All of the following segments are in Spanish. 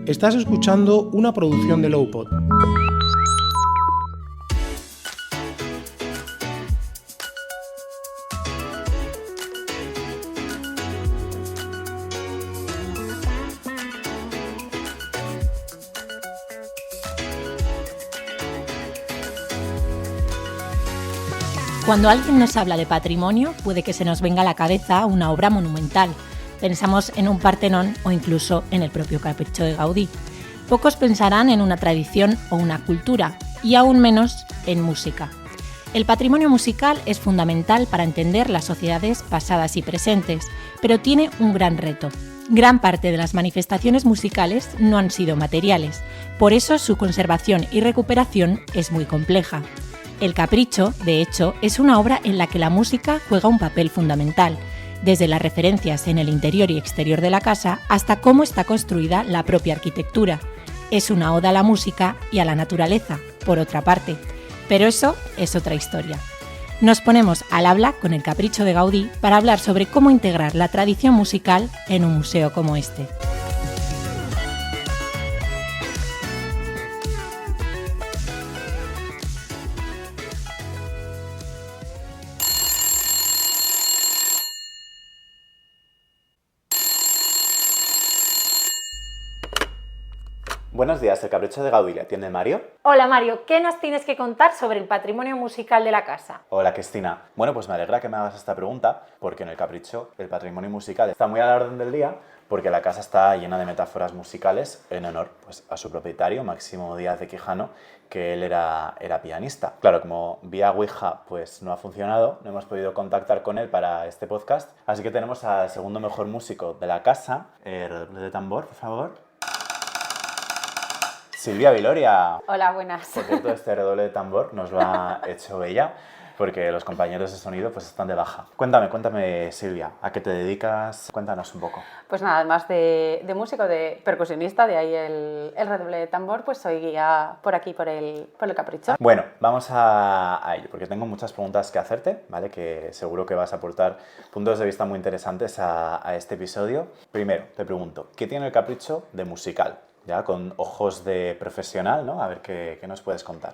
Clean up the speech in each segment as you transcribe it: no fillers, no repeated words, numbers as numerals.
Estás escuchando una producción de Lowpod. Cuando alguien nos habla de patrimonio, puede que se nos venga a la cabeza una obra monumental. Pensamos en un Partenón o incluso en el propio Capricho de Gaudí. Pocos pensarán en una tradición o una cultura, y aún menos en música. El patrimonio musical es fundamental para entender las sociedades pasadas y presentes, pero tiene un gran reto. Gran parte de las manifestaciones musicales no han sido materiales, por eso su conservación y recuperación es muy compleja. El Capricho, de hecho, es una obra en la que la música juega un papel fundamental, desde las referencias en el interior y exterior de la casa hasta cómo está construida la propia arquitectura. Es una oda a la música y a la naturaleza, por otra parte, pero eso es otra historia. Nos ponemos al habla con el Capricho de Gaudí para hablar sobre cómo integrar la tradición musical en un museo como este. Buenos días, el Capricho de Gaudí, ¿le atiende Mario? Hola Mario, ¿qué nos tienes que contar sobre el patrimonio musical de la casa? Hola, Cristina. Bueno, pues me alegra que me hagas esta pregunta, porque en el Capricho el patrimonio musical está muy a la orden del día, porque la casa está llena de metáforas musicales en honor pues, a su propietario, Máximo Díaz de Quijano, que él era pianista. Claro, como vía Ouija pues no ha funcionado, no hemos podido contactar con él para este podcast, así que tenemos al segundo mejor músico de la casa, redoble de tambor, por favor. Silvia Viloria. Hola, buenas. Por cierto, este redoble de tambor nos lo ha hecho ella, porque los compañeros de sonido pues están de baja. Cuéntame, Silvia, ¿a qué te dedicas? Cuéntanos un poco. Pues nada, además de músico, de percusionista, de ahí el redoble de tambor, pues soy guía por aquí, por el Capricho. Bueno, vamos a ello, porque tengo muchas preguntas que hacerte, ¿vale? Que seguro que vas a aportar puntos de vista muy interesantes a este episodio. Primero, te pregunto, ¿qué tiene el Capricho de musical? Ya con ojos de profesional, ¿no? A ver qué nos puedes contar.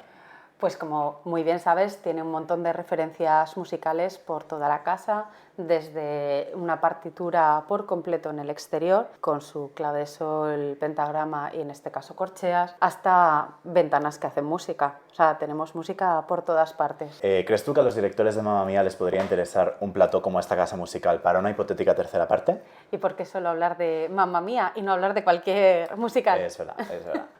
Pues como muy bien sabes, tiene un montón de referencias musicales por toda la casa, desde una partitura por completo en el exterior, con su clave de sol, pentagrama y en este caso corcheas, hasta ventanas que hacen música. O sea, tenemos música por todas partes. ¿Crees tú que a los directores de Mamma Mía les podría interesar un plató como esta casa musical para una hipotética tercera parte? ¿Y por qué solo hablar de Mamma Mía y no hablar de cualquier musical? Es verdad.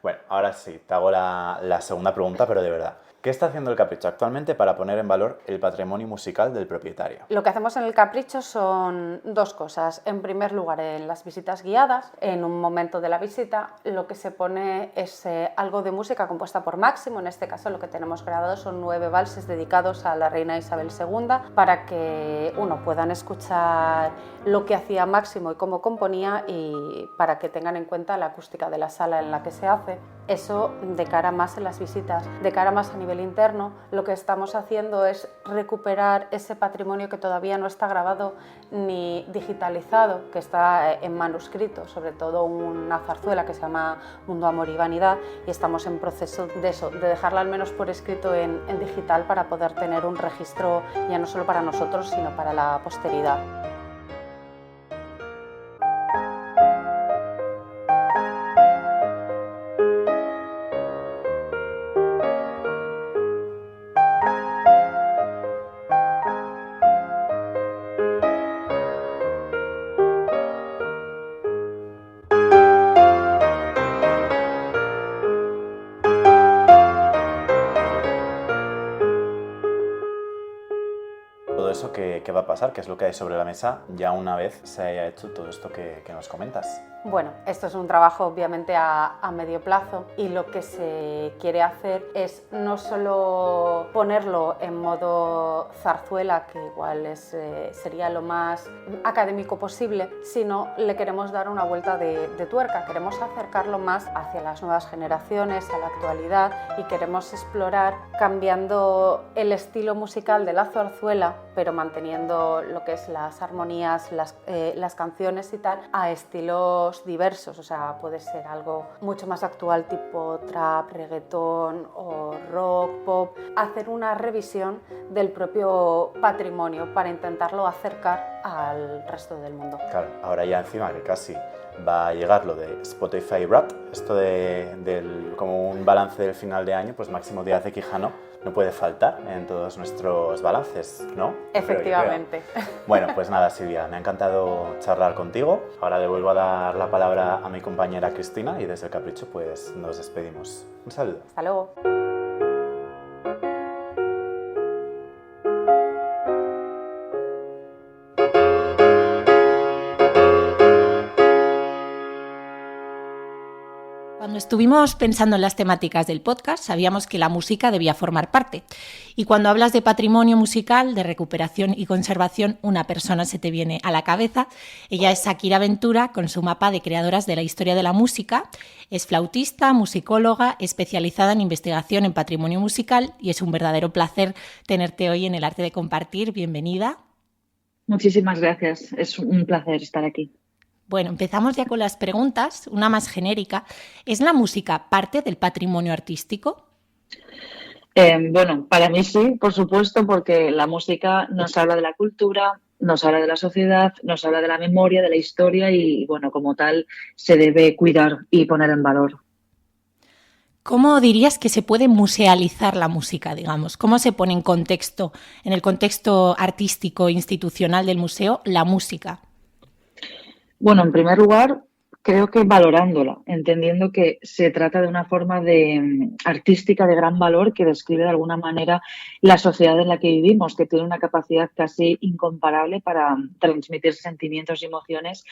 Bueno, ahora sí, te hago la segunda pregunta, pero de verdad. ¿Qué está haciendo el Capricho actualmente para poner en valor el patrimonio musical del propietario? Lo que hacemos en el Capricho son dos cosas. En primer lugar, en las visitas guiadas, en un momento de la visita, lo que se pone es algo de música compuesta por Máximo. En este caso, lo que tenemos grabado son 9 valses dedicados a la reina Isabel II para que puedan escuchar lo que hacía Máximo y cómo componía y para que tengan en cuenta la acústica de la sala en la que se hace. Eso de cara más en las visitas, de cara más a nivel interno, lo que estamos haciendo es recuperar ese patrimonio que todavía no está grabado ni digitalizado, que está en manuscrito, sobre todo una zarzuela que se llama Mundo, Amor y Vanidad, y estamos en proceso de eso, de dejarla al menos por escrito en digital para poder tener un registro ya no solo para nosotros, sino para la posteridad. Todo eso, ¿qué va a pasar? ¿Qué es lo que hay sobre la mesa ya una vez se haya hecho todo esto que nos comentas? Bueno, esto es un trabajo obviamente a medio plazo y lo que se quiere hacer es no solo ponerlo en modo zarzuela, que igual sería lo más académico posible, sino le queremos dar una vuelta de tuerca, queremos acercarlo más hacia las nuevas generaciones, a la actualidad y queremos explorar cambiando el estilo musical de la zarzuela, pero manteniendo lo que es las armonías, las canciones y tal, a estilos géneros diversos, o sea, puede ser algo mucho más actual tipo trap, reggaetón o rock, pop, hacer una revisión del propio patrimonio para intentarlo acercar al resto del mundo. Claro, ahora ya encima que casi va a llegar lo de Spotify Wrapped, esto como un balance del final de año, pues Máximo Díaz de Quijano no puede faltar en todos nuestros balances, ¿no? Efectivamente. Bueno, pues nada, Silvia, me ha encantado charlar contigo. Ahora le vuelvo a dar la palabra a mi compañera Cristina y desde El Capricho pues nos despedimos. Un saludo. Hasta luego. Cuando estuvimos pensando en las temáticas del podcast, sabíamos que la música debía formar parte. Y cuando hablas de patrimonio musical, de recuperación y conservación, una persona se te viene a la cabeza. Ella es Shakira Ventura, con su mapa de creadoras de la historia de la música. Es flautista, musicóloga, especializada en investigación en patrimonio musical, y es un verdadero placer tenerte hoy en El Arte de Compartir. Bienvenida. Muchísimas gracias. Es un placer estar aquí. Bueno, empezamos ya con las preguntas, una más genérica. ¿Es la música parte del patrimonio artístico? Bueno, para mí sí, por supuesto, porque la música nos habla de la cultura, nos habla de la sociedad, nos habla de la memoria, de la historia y, bueno, como tal, se debe cuidar y poner en valor. ¿Cómo dirías que se puede musealizar la música, digamos? ¿Cómo se pone en el contexto artístico institucional del museo, la música? Bueno, en primer lugar, creo que valorándola, entendiendo que se trata de una forma artística de gran valor que describe de alguna manera la sociedad en la que vivimos, que tiene una capacidad casi incomparable para transmitir sentimientos y emociones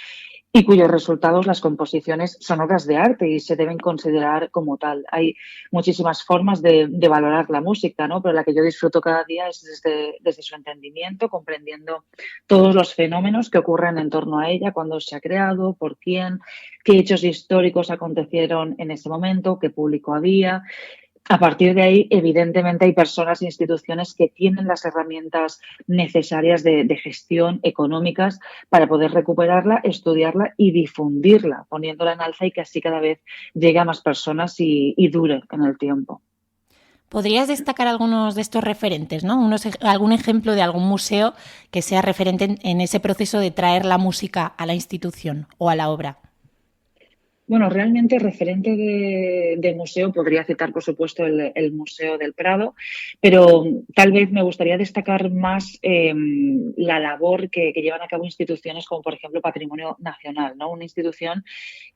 y cuyos resultados, las composiciones, son obras de arte y se deben considerar como tal. Hay muchísimas formas de valorar la música, ¿no? Pero la que yo disfruto cada día es desde su entendimiento, comprendiendo todos los fenómenos que ocurren en torno a ella, cuándo se ha creado, por quién, qué hechos históricos acontecieron en ese momento, qué público había. A partir de ahí, evidentemente, hay personas e instituciones que tienen las herramientas necesarias de gestión económicas para poder recuperarla, estudiarla y difundirla, poniéndola en alza y que así cada vez llegue a más personas y dure en el tiempo. ¿Podrías destacar algunos de estos referentes, ¿no? Algún ejemplo de algún museo que sea referente en ese proceso de traer la música a la institución o a la obra? Bueno, realmente referente de museo podría citar, por supuesto, el Museo del Prado, pero tal vez me gustaría destacar más la labor que llevan a cabo instituciones como, por ejemplo, Patrimonio Nacional, ¿no? Una institución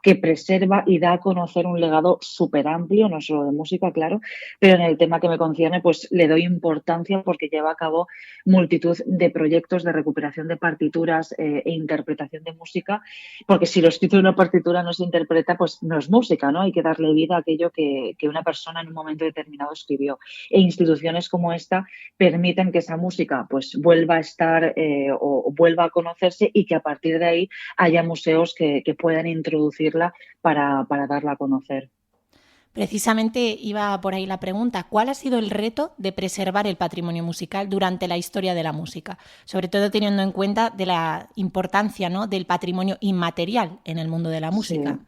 que preserva y da a conocer un legado súper amplio, no solo de música, claro, pero en el tema que me concierne, pues le doy importancia porque lleva a cabo multitud de proyectos de recuperación de partituras e interpretación de música, porque si lo escrito en una partitura no se interpreta, pues no es música, ¿no? Hay que darle vida a aquello que una persona en un momento determinado escribió. E instituciones como esta permiten que esa música pues vuelva a estar o vuelva a conocerse y que a partir de ahí haya museos que puedan introducirla para darla a conocer. Precisamente iba por ahí la pregunta, ¿cuál ha sido el reto de preservar el patrimonio musical durante la historia de la música? Sobre todo teniendo en cuenta de la importancia, ¿no?, del patrimonio inmaterial en el mundo de la música.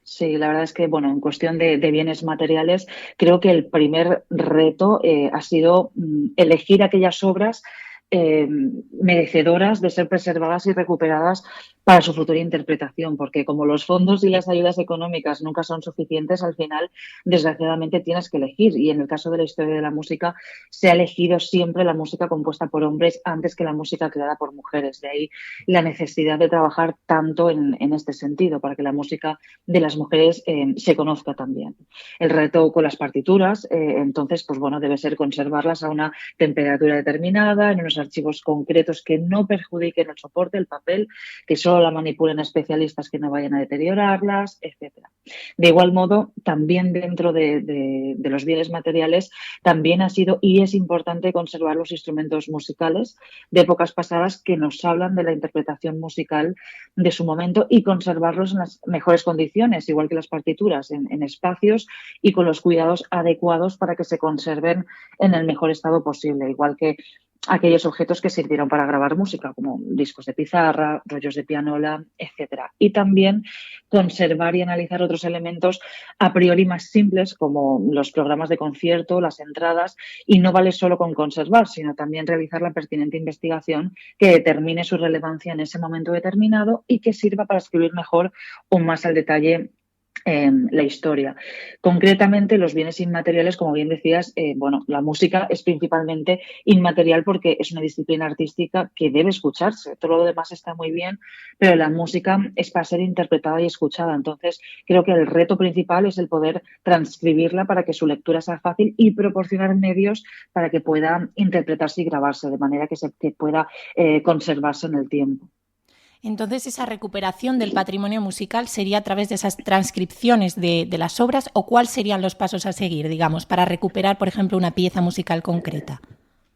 Sí, la verdad es que, bueno, en cuestión de bienes materiales, creo que el primer reto ha sido elegir aquellas obras merecedoras de ser preservadas y recuperadas para su futura interpretación, porque como los fondos y las ayudas económicas nunca son suficientes, al final, desgraciadamente, tienes que elegir. Y en el caso de la historia de la música, se ha elegido siempre la música compuesta por hombres antes que la música creada por mujeres. De ahí la necesidad de trabajar tanto en este sentido, para que la música de las mujeres se conozca también. El reto con las partituras, entonces, pues bueno, debe ser conservarlas a una temperatura determinada, en unos archivos concretos que no perjudiquen el soporte, el papel, que solo la manipulen especialistas que no vayan a deteriorarlas, etcétera. De igual modo, también dentro de los bienes materiales, también ha sido y es importante conservar los instrumentos musicales de épocas pasadas que nos hablan de la interpretación musical de su momento y conservarlos en las mejores condiciones, igual que las partituras, en espacios y con los cuidados adecuados para que se conserven en el mejor estado posible, igual que aquellos objetos que sirvieron para grabar música, como discos de pizarra, rollos de pianola, etcétera. Y también conservar y analizar otros elementos a priori más simples, como los programas de concierto, las entradas, y no vale solo con conservar, sino también realizar la pertinente investigación que determine su relevancia en ese momento determinado y que sirva para escribir mejor o más al detalle la historia. Concretamente, los bienes inmateriales, como bien decías, la música es principalmente inmaterial porque es una disciplina artística que debe escucharse. Todo lo demás está muy bien, pero la música es para ser interpretada y escuchada. Entonces, creo que el reto principal es el poder transcribirla para que su lectura sea fácil y proporcionar medios para que pueda interpretarse y grabarse de manera que pueda conservarse en el tiempo. Entonces, esa recuperación del patrimonio musical sería a través de esas transcripciones de las obras, ¿o cuáles serían los pasos a seguir, digamos, para recuperar, por ejemplo, una pieza musical concreta?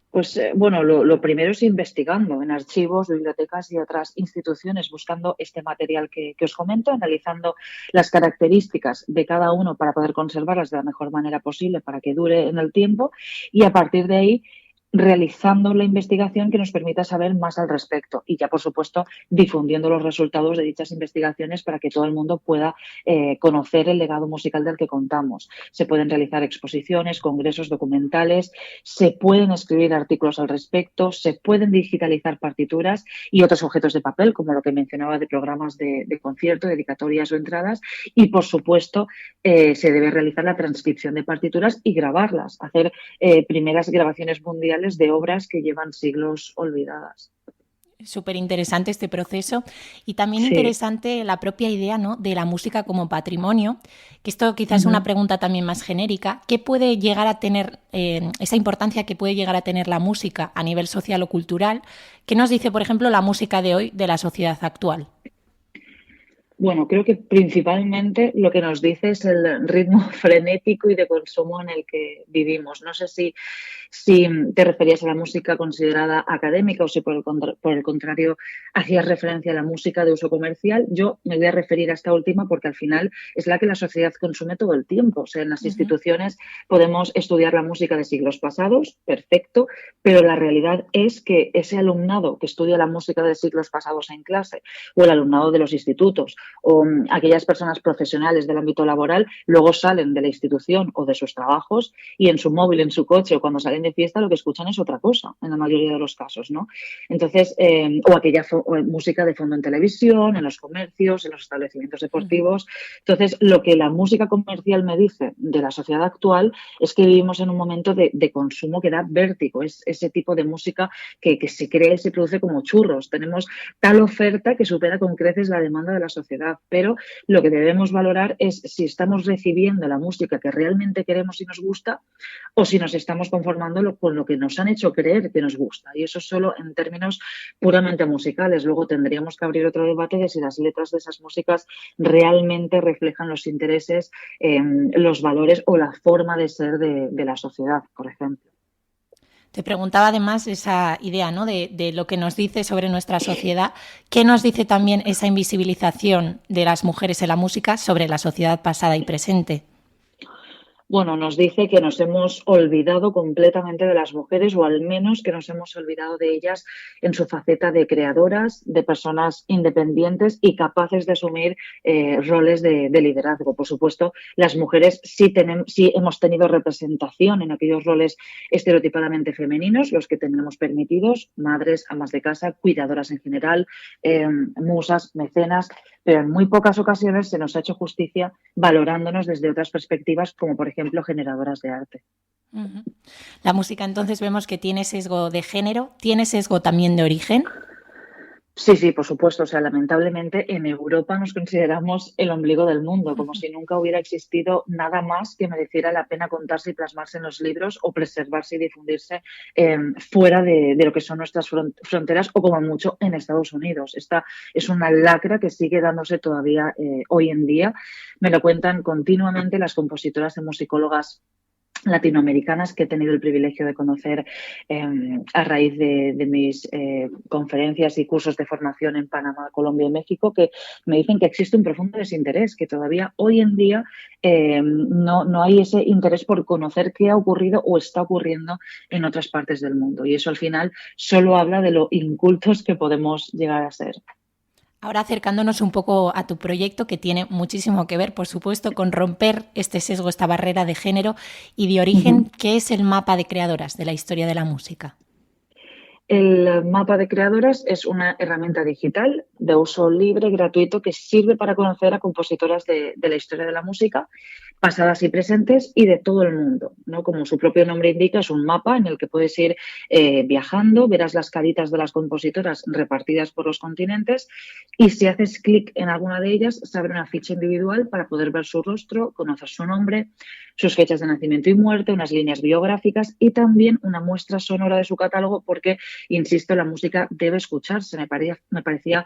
Pues lo primero es investigando en archivos, bibliotecas y otras instituciones, buscando este material que os comento, analizando las características de cada uno para poder conservarlas de la mejor manera posible para que dure en el tiempo, y a partir de ahí realizando la investigación que nos permita saber más al respecto y ya, por supuesto, difundiendo los resultados de dichas investigaciones para que todo el mundo pueda conocer el legado musical del que contamos. Se pueden realizar exposiciones, congresos, documentales, se pueden escribir artículos al respecto, se pueden digitalizar partituras y otros objetos de papel, como lo que mencionaba de programas de concierto, dedicatorias o entradas, y, por supuesto, se debe realizar la transcripción de partituras y grabarlas, hacer primeras grabaciones mundiales de obras que llevan siglos olvidadas. Súper interesante este proceso y también interesante la propia idea, ¿no?, de la música como patrimonio, que esto quizás es una pregunta también más genérica. ¿Qué puede llegar a tener esa importancia que puede llegar a tener la música a nivel social o cultural? ¿Qué nos dice, por ejemplo, la música de hoy de la sociedad actual? Bueno, creo que principalmente lo que nos dice es el ritmo frenético y de consumo en el que vivimos. No sé si te referías a la música considerada académica o si por el contrario hacías referencia a la música de uso comercial. Yo me voy a referir a esta última porque al final es la que la sociedad consume todo el tiempo. O sea, en las instituciones podemos estudiar la música de siglos pasados, perfecto, pero la realidad es que ese alumnado que estudia la música de siglos pasados en clase, o el alumnado de los institutos, o aquellas personas profesionales del ámbito laboral, luego salen de la institución o de sus trabajos y en su móvil, en su coche o cuando salen de fiesta lo que escuchan es otra cosa, en la mayoría de los casos, ¿no? Entonces, o aquella música de fondo en televisión, en los comercios, en los establecimientos deportivos. Entonces, lo que la música comercial me dice de la sociedad actual es que vivimos en un momento de consumo que da vértigo. Es ese tipo de música que se crea y se produce como churros. Tenemos tal oferta que supera con creces la demanda de la sociedad, pero lo que debemos valorar es si estamos recibiendo la música que realmente queremos y nos gusta o si nos estamos conformando con lo que nos han hecho creer que nos gusta. Y eso solo en términos puramente musicales. Luego tendríamos que abrir otro debate de si las letras de esas músicas realmente reflejan los intereses, los valores o la forma de ser de la sociedad, por ejemplo. Te preguntaba además esa idea, ¿no?, de lo que nos dice sobre nuestra sociedad. ¿Qué nos dice también esa invisibilización de las mujeres en la música sobre la sociedad pasada y presente? Bueno, nos dice que nos hemos olvidado completamente de las mujeres, o al menos que nos hemos olvidado de ellas en su faceta de creadoras, de personas independientes y capaces de asumir roles de liderazgo. Por supuesto, las mujeres sí hemos tenido representación en aquellos roles estereotipadamente femeninos, los que tenemos permitidos: madres, amas de casa, cuidadoras en general, musas, mecenas, pero en muy pocas ocasiones se nos ha hecho justicia valorándonos desde otras perspectivas, como por ejemplo generadoras de arte. La música entonces vemos que tiene sesgo de género, ¿tiene sesgo también de origen? Sí, por supuesto. O sea, lamentablemente en Europa nos consideramos el ombligo del mundo, como si nunca hubiera existido nada más que mereciera la pena contarse y plasmarse en los libros o preservarse y difundirse fuera de lo que son nuestras fronteras o como mucho en Estados Unidos. Esta es una lacra que sigue dándose todavía hoy en día. Me lo cuentan continuamente las compositoras y musicólogas latinoamericanas que he tenido el privilegio de conocer a raíz de mis conferencias y cursos de formación en Panamá, Colombia y México, que me dicen que existe un profundo desinterés, que todavía hoy en día no hay ese interés por conocer qué ha ocurrido o está ocurriendo en otras partes del mundo. Y eso al final solo habla de lo incultos que podemos llegar a ser. Ahora acercándonos un poco a tu proyecto, que tiene muchísimo que ver, por supuesto, con romper este sesgo, esta barrera de género y de origen, ¿qué es el mapa de creadoras de la historia de la música? El mapa de creadoras es una herramienta digital de uso libre, gratuito, que sirve para conocer a compositoras de la historia de la música, pasadas y presentes y de todo el mundo, ¿no? Como su propio nombre indica, es un mapa en el que puedes ir viajando, verás las caritas de las compositoras repartidas por los continentes y si haces clic en alguna de ellas, se abre una ficha individual para poder ver su rostro, conocer su nombre, sus fechas de nacimiento y muerte, unas líneas biográficas y también una muestra sonora de su catálogo porque, insisto, la música debe escucharse. Me parecía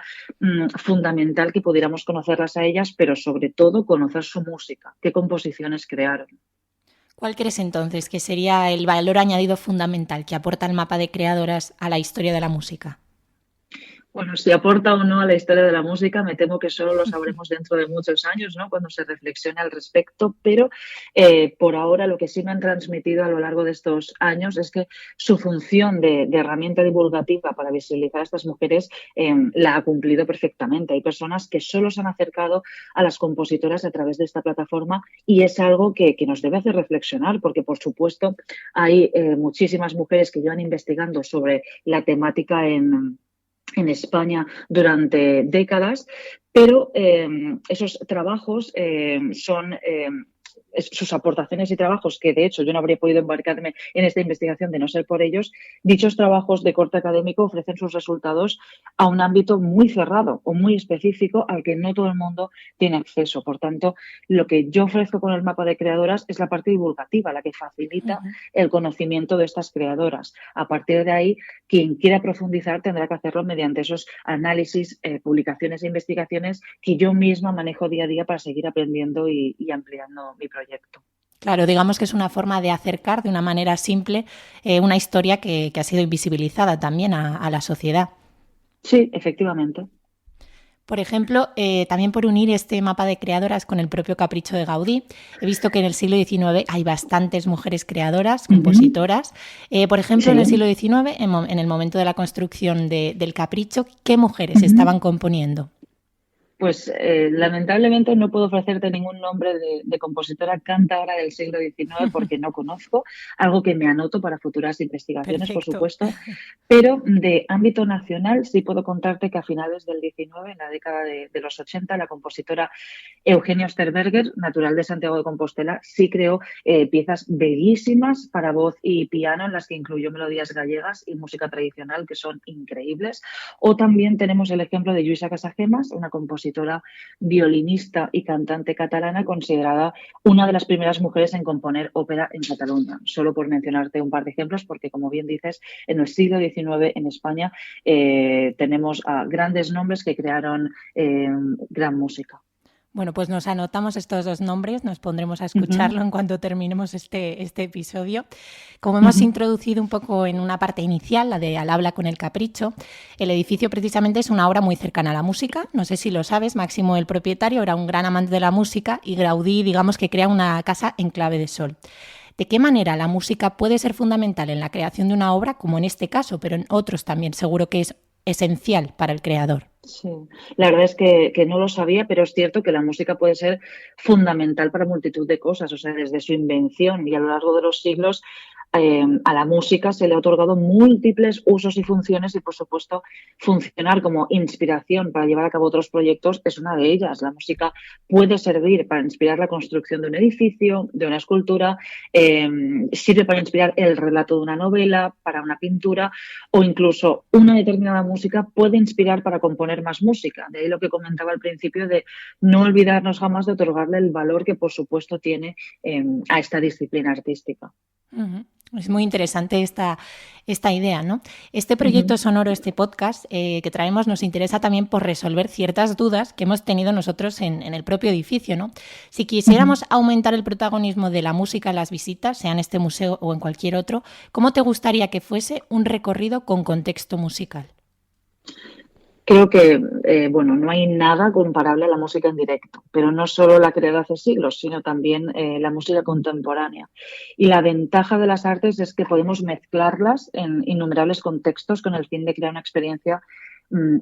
fundamental que pudiéramos conocerlas a ellas, pero sobre todo conocer su música, qué composiciones crearon. ¿Cuál crees entonces que sería el valor añadido fundamental que aporta el mapa de creadoras a la historia de la música? Bueno, si aporta o no a la historia de la música, me temo que solo lo sabremos dentro de muchos años, ¿no? Cuando se reflexione al respecto, pero por ahora lo que sí me han transmitido a lo largo de estos años es que su función de herramienta divulgativa para visibilizar a estas mujeres la ha cumplido perfectamente. Hay personas que solo se han acercado a las compositoras a través de esta plataforma y es algo que nos debe hacer reflexionar, porque por supuesto hay muchísimas mujeres que llevan investigando sobre la temática en España durante décadas, pero esos trabajos son sus aportaciones y trabajos, que de hecho yo no habría podido embarcarme en esta investigación de no ser por ellos, dichos trabajos de corte académico ofrecen sus resultados a un ámbito muy cerrado o muy específico al que no todo el mundo tiene acceso. Por tanto, lo que yo ofrezco con el mapa de creadoras es la parte divulgativa, la que facilita el conocimiento de estas creadoras. A partir de ahí, quien quiera profundizar tendrá que hacerlo mediante esos análisis, publicaciones e investigaciones que yo misma manejo día a día para seguir aprendiendo y ampliando mi proyecto. Claro, digamos que es una forma de acercar de una manera simple una historia que ha sido invisibilizada también a la sociedad. Sí, efectivamente. Por ejemplo, también por unir este mapa de creadoras con el propio capricho de Gaudí, he visto que en el siglo XIX hay bastantes mujeres creadoras, compositoras. Por ejemplo, en el siglo XIX, en el momento de la construcción del capricho, ¿qué mujeres estaban componiendo? Pues lamentablemente no puedo ofrecerte ningún nombre de compositora cántabra del siglo XIX porque no conozco, algo que me anoto para futuras investigaciones, por supuesto, pero de ámbito nacional sí puedo contarte que a finales del XIX, en la década de los 80, la compositora Eugenia Osterberger, natural de Santiago de Compostela, sí creó piezas bellísimas para voz y piano en las que incluyó melodías gallegas y música tradicional que son increíbles. O también tenemos el ejemplo de Lluïsa Casagemas, una compositora, violinista y cantante catalana considerada una de las primeras mujeres en componer ópera en Cataluña. Solo por mencionarte un par de ejemplos, porque como bien dices, en el siglo XIX en España tenemos a grandes nombres que crearon gran música. Bueno, pues nos anotamos estos dos nombres, nos pondremos a escucharlo en cuanto terminemos este episodio. Como hemos introducido un poco en una parte inicial, la de Al habla con el capricho, el edificio precisamente es una obra muy cercana a la música. No sé si lo sabes, Máximo, el propietario, era un gran amante de la música y Gaudí, digamos que crea una casa en clave de sol. ¿De qué manera la música puede ser fundamental en la creación de una obra, como en este caso, pero en otros también? Seguro que es esencial para el creador. Sí, la verdad es que no lo sabía, pero es cierto que la música puede ser fundamental para multitud de cosas, o sea, desde su invención y a lo largo de los siglos a la música se le ha otorgado múltiples usos y funciones y, por supuesto, funcionar como inspiración para llevar a cabo otros proyectos es una de ellas. La música puede servir para inspirar la construcción de un edificio, de una escultura, sirve para inspirar el relato de una novela, para una pintura o incluso una determinada música puede inspirar para componer más música. De ahí lo que comentaba al principio de no olvidarnos jamás de otorgarle el valor que, por supuesto, tiene a esta disciplina artística. Es muy interesante esta idea, ¿no? Este proyecto sonoro, este podcast que traemos, nos interesa también por resolver ciertas dudas que hemos tenido nosotros en el propio edificio, ¿no? Si quisiéramos aumentar el protagonismo de la música en las visitas, sea en este museo o en cualquier otro, ¿cómo te gustaría que fuese un recorrido con contexto musical? Creo que, no hay nada comparable a la música en directo, pero no solo la creada hace siglos, sino también la música contemporánea. Y la ventaja de las artes es que podemos mezclarlas en innumerables contextos con el fin de crear una experiencia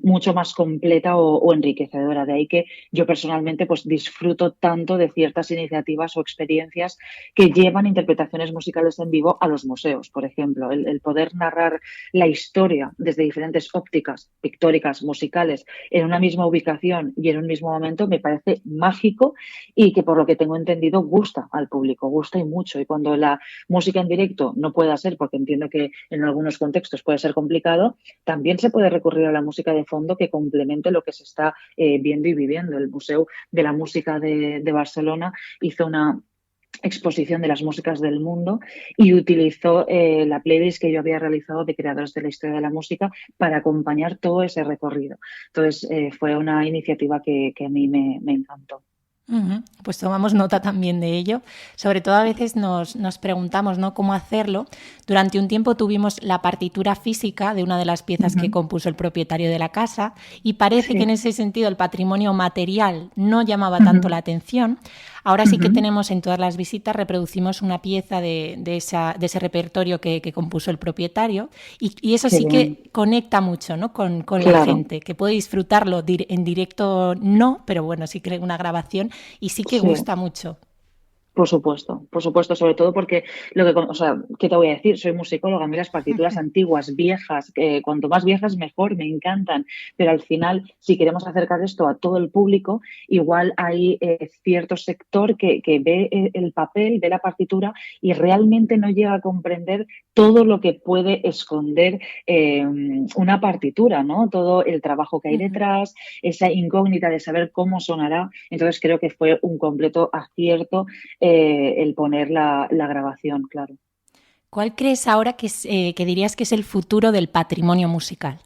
mucho más completa o enriquecedora. De ahí que yo personalmente pues disfruto tanto de ciertas iniciativas o experiencias que llevan interpretaciones musicales en vivo a los museos, por ejemplo. El poder narrar la historia desde diferentes ópticas pictóricas, musicales, en una misma ubicación y en un mismo momento me parece mágico y que por lo que tengo entendido gusta al público, gusta y mucho. Y cuando la música en directo no pueda ser, porque entiendo que en algunos contextos puede ser complicado, también se puede recurrir a la música de fondo que complemente lo que se está viendo y viviendo. El Museo de la Música de Barcelona hizo una exposición de las músicas del mundo y utilizó la playlist que yo había realizado de creadores de la historia de la música para acompañar todo ese recorrido. Entonces fue una iniciativa que a mí me encantó. Pues tomamos nota también de ello. Sobre todo a veces nos preguntamos, ¿no?, cómo hacerlo. Durante un tiempo tuvimos la partitura física de una de las piezas que compuso el propietario de la casa y parece que en ese sentido el patrimonio material no llamaba tanto la atención. Ahora sí que tenemos en todas las visitas, reproducimos una pieza de ese repertorio que compuso el propietario y eso sí que conecta mucho, ¿no?, con la gente, que puede disfrutarlo en directo, no, pero bueno, sí que una grabación y sí que gusta mucho. Por supuesto, sobre todo porque ¿qué te voy a decir? Soy musicóloga, a mí las partituras antiguas, viejas, cuanto más viejas mejor, me encantan, pero al final, si queremos acercar esto a todo el público, igual hay cierto sector que ve el papel, ve la partitura y realmente no llega a comprender todo lo que puede esconder una partitura, ¿no? Todo el trabajo que hay detrás, esa incógnita de saber cómo sonará. Entonces creo que fue un completo acierto el poner la grabación, claro. ¿Cuál crees ahora que dirías que es el futuro del patrimonio musical?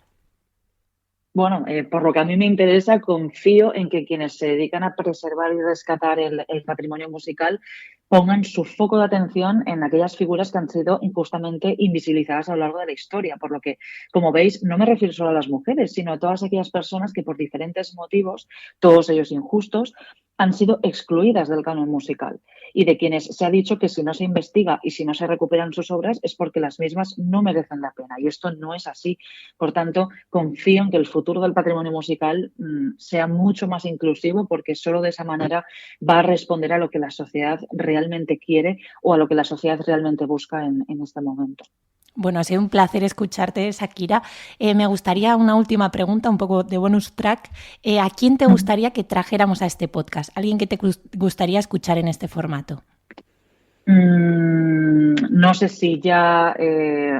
Bueno, por lo que a mí me interesa, confío en que quienes se dedican a preservar y rescatar el patrimonio musical pongan su foco de atención en aquellas figuras que han sido injustamente invisibilizadas a lo largo de la historia. Por lo que, como veis, no me refiero solo a las mujeres, sino a todas aquellas personas que por diferentes motivos, todos ellos injustos, han sido excluidas del canon musical y de quienes se ha dicho que si no se investiga y si no se recuperan sus obras es porque las mismas no merecen la pena y esto no es así. Por tanto, confío en que el futuro del patrimonio musical sea mucho más inclusivo porque solo de esa manera va a responder a lo que la sociedad realmente quiere o a lo que la sociedad realmente busca en este momento. Bueno, ha sido un placer escucharte, Shakira. Me gustaría una última pregunta, un poco de bonus track. ¿A quién te gustaría que trajéramos a este podcast? ¿Alguien que te gustaría escuchar en este formato? No sé si ya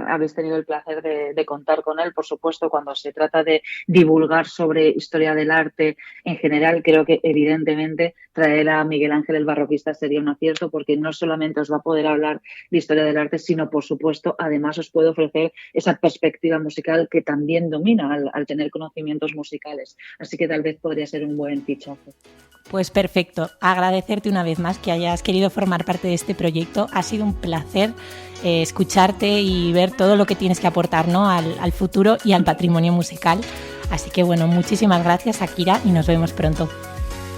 habéis tenido el placer de contar con él. Por supuesto, cuando se trata de divulgar sobre historia del arte en general, creo que evidentemente traer a Miguel Ángel el barroquista sería un acierto porque no solamente os va a poder hablar de historia del arte, sino por supuesto, además os puede ofrecer esa perspectiva musical que también domina al tener conocimientos musicales. Así que tal vez podría ser un buen fichaje. Pues perfecto. Agradecerte una vez más que hayas querido formar parte de este proyecto. Ha sido un placer escucharte y ver todo lo que tienes que aportar, ¿no?, al futuro y al patrimonio musical. Así que bueno, muchísimas gracias, Shakira, y nos vemos pronto.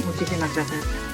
Muchísimas gracias.